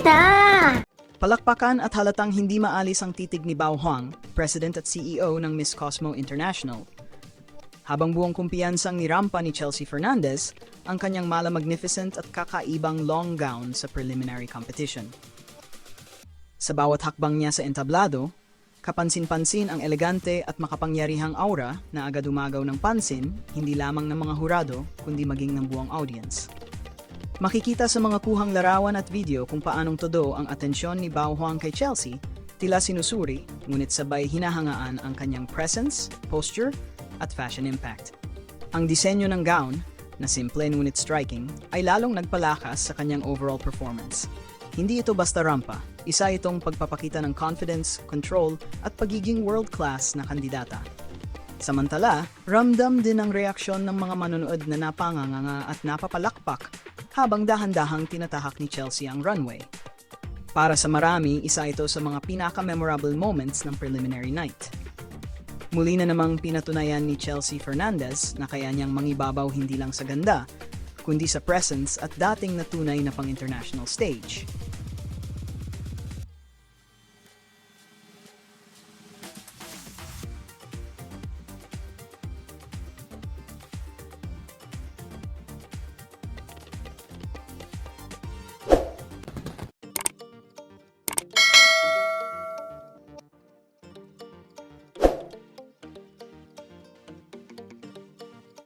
kita! Palakpakan at halatang hindi maalis ang titig ni Bao Huang, President at CEO ng Miss Cosmo International. Habang buong kumpiyansang nirampa ni Chelsea Fernandez ang kanyang mala magnificent at kakaibang long gown sa preliminary competition. Sa bawat hakbang niya sa entablado, kapansin-pansin ang elegante at makapangyarihang aura na agad umagaw ng pansin hindi lamang ng mga hurado kundi maging ng buong audience. Makikita sa mga kuhang larawan at video kung paanong todo ang atensyon ni Bao Huang kay Chelsea, tila sinusuri ngunit sabay hinahangaan ang kanyang presence, posture at fashion impact. Ang disenyo ng gown, na simple ngunit striking, ay lalong nagpalakas sa kanyang overall performance. Hindi ito basta rampa, isa itong pagpapakita ng confidence, control at pagiging world-class na kandidata. Samantala, ramdam din ang reaksyon ng mga manonood na napanganganga at napapalakpak habang dahan-dahang tinatahak ni Chelsea ang runway. Para sa marami, isa ito sa mga pinaka-memorable moments ng preliminary night. Muli na namang pinatunayan ni Chelsea Fernandez na kaya niyang mangibabaw hindi lang sa ganda, kundi sa presence at dating na tunay na pang-international stage.